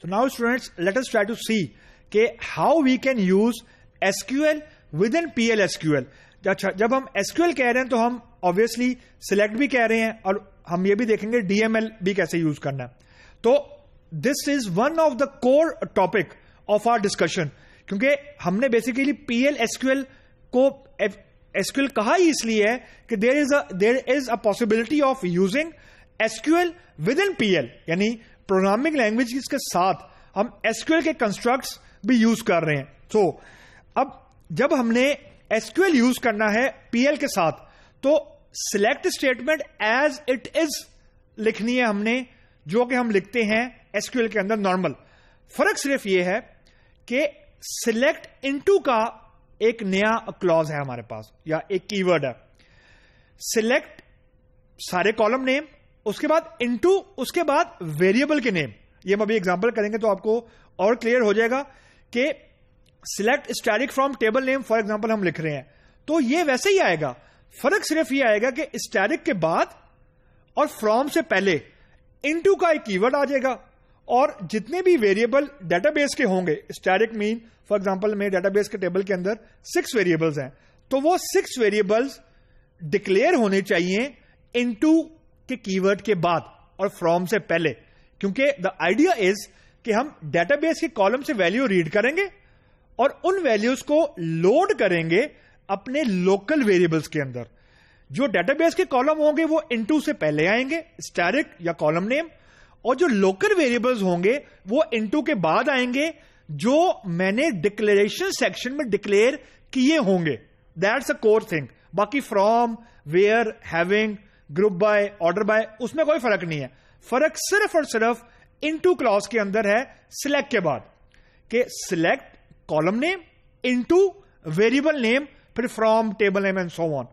So now students, let us try to see कि how we can use SQL within PL/SQL. जब हम SQL कह रहे हैं तो हम obviously select भी कह रहे हैं और हम ये भी देखेंगे DML भी कैसे यूज करना है. तो this is one of the core topic of our discussion, क्योंकि हमने बेसिकली PL/SQL को SQL कहा ही इसलिए है कि there is a possibility of using SQL within PL, यानी प्रोग्रामिंग लैंग्वेज के साथ हम SQL के कंस्ट्रक्ट्स भी यूज कर रहे हैं. तो अब जब हमने SQL यूज करना है PL के साथ, तो select statement as it is लिखनी है हमने, जो कि हम लिखते हैं SQL के अंदर नॉर्मल. फर्क सिर्फ ये है कि सिलेक्ट इनटू का एक नया क्लॉज है हमारे पास, या एक कीवर्ड है. सिलेक्ट सारे कॉलम नेम, उसके बाद इनटू, उसके बाद वेरिएबल के नेम. ये हम अभी एग्जांपल करेंगे तो आपको और क्लियर हो जाएगा कि select static from table name for example हम लिख रहे हैं तो ये वैसे ही आएगा. फर्क सिर्फ ये आएगा कि स्टैटिक के बाद और फ्रॉम से पहले इनटू का एक कीवर्ड आ जाएगा, और जितने भी वेरिएबल डेटाबेस के होंगे, स्टैटिक मीन फॉर एग्जांपल में डेटाबेस के टेबल के अंदर 6 वेरिएबल्स हैं, तो वो 6 वेरिएबल्स डिक्लेयर होने चाहिए इनटू के कीवर्ड के बाद और फ्रॉम से पहले, क्योंकि द आइडिया इज कि हम डेटाबेस के कॉलम से वैल्यू रीड करेंगे और उन वैल्यूज को लोड करेंगे अपने लोकल वेरिएबल्स के अंदर. जो डेटाबेस के कॉलम होंगे वो इनटू से पहले आएंगे, स्टैटिक या कॉलम नेम, और जो लोकल वेरिएबल्स होंगे वो इनटू के बाद आएंगे, जो मैंने डिक्लेरेशन सेक्शन में डिक्लेयर किए होंगे. That's a core thing. बाकी from, where, having, group by, order by, उसमें कोई फर्क नहीं है. फर्क सिर्फ और सिर्फ इनटू क्लॉज के अंदर है सिलेक्ट के बाद, कि select column name into variable name, फिर from, table name and so on.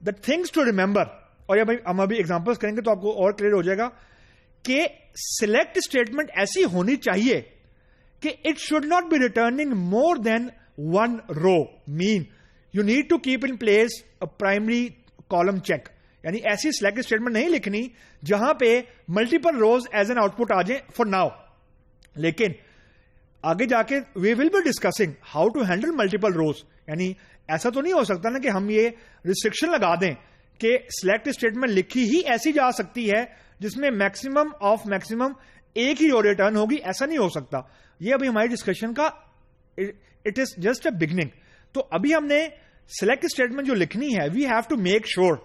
The things to remember, और ये हम अभी एग्जांपल्स करेंगे तो आपको और क्लियर हो जाएगा कि सिलेक्ट स्टेटमेंट ऐसी होनी चाहिए कि it should not be returning more than one row. Mean you need to keep in place a primary column check, यानी ऐसी सिलेक्ट स्टेटमेंट नहीं लिखनी जहां पे multiple rows as an output आ जाए फॉर नाउ. लेकिन आगे जाके we will be discussing how to handle multiple rows. यानी ऐसा तो नहीं हो सकता ना कि हम ये रिस्ट्रिक्शन लगा दें कि सिलेक्ट स्टेटमेंट लिखी ही ऐसी जा सकती है जिसमें मैक्सिमम ऑफ मैक्सिमम एक ही रो रिटर्न होगी. ऐसा नहीं हो सकता. ये अभी हमारी डिस्कशन का it is just a beginning. तो अभी हमने सिलेक्ट स्टेटमेंट जो लिखनी है, we have to make sure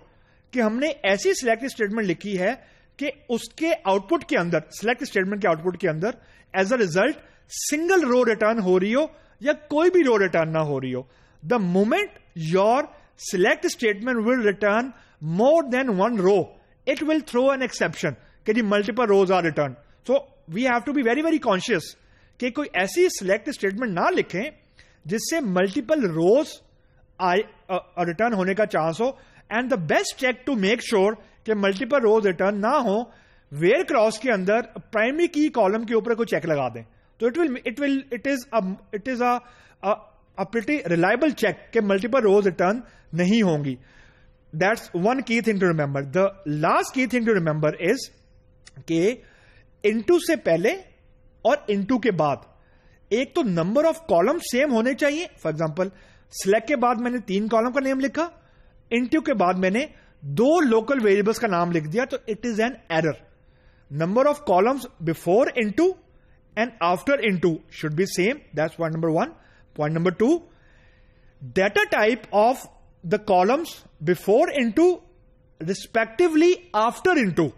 कि हमने ऐसी सिलेक्ट स्टेटमेंट लिखी है कि उसके आउटपुट के अंदर, सिलेक्ट स्टेटमेंट के आउटपुट के अंदर as a result single row return हो रही हो या कोई भी रो रिटर्न ना हो रही हो. The moment your select statement will return more than one row, it will throw an exception कि जी multiple rows are return. So we have to be very very conscious कि कोई ऐसी सिलेक्ट स्टेटमेंट ना लिखें जिससे मल्टीपल रोज रिटर्न होने का चांस हो. And the best check to make sure कि मल्टीपल रोज रिटर्न ना हो, वेयर क्रॉस के अंदर प्राइमरी की कॉलम के ऊपर कोई चेक लगा दें. तो it is a pretty reliable check कि मल्टीपल रोज रिटर्न नहीं होंगी. That's one key thing to remember. The last key thing to remember is कि इनटू से पहले और इनटू के बाद एक तो नंबर ऑफ कॉलम सेम होने चाहिए. फॉर एग्जांपल सिलेक्ट के बाद मैंने 3 कॉलम का नेम लिखा, इनटू के बाद मैंने 2 लोकल वेरिएबल्स का नाम लिख दिया, तो it is an error. Number of columns before into and after into should be same. That's point number 1. Point number 2, data type of the columns before into respectively after into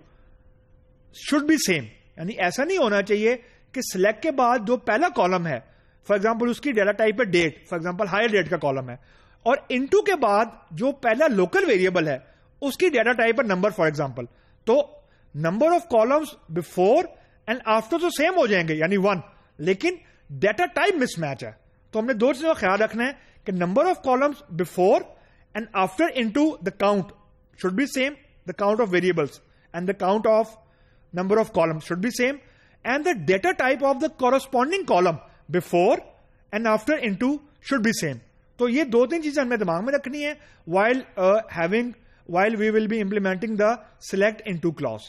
should be same. यानी ऐसा नहीं होना चाहिए कि select के बाद जो पहला कॉलम है, फॉर एग्जांपल उसकी डेटा टाइप है date, for example hire date का कॉलम है, और इनटू के बाद जो पहला लोकल वेरिएबल है उसकी डेटा टाइप है नंबर फॉर एग्जांपल. तो number of columns before and after तो सेम हो जाएंगे यानी 1, लेकिन डेटा टाइप मिसमैच है. तो हमने 2 चीजों का ख्याल रखना है कि number of columns before and after into the count should be same, the count of variables and the count of number of columns should be same, and the data type of the corresponding column before and after into should be same. तो ये 2-3 चीजें हमें दिमाग में रखनी है while we will be implementing the select into clause.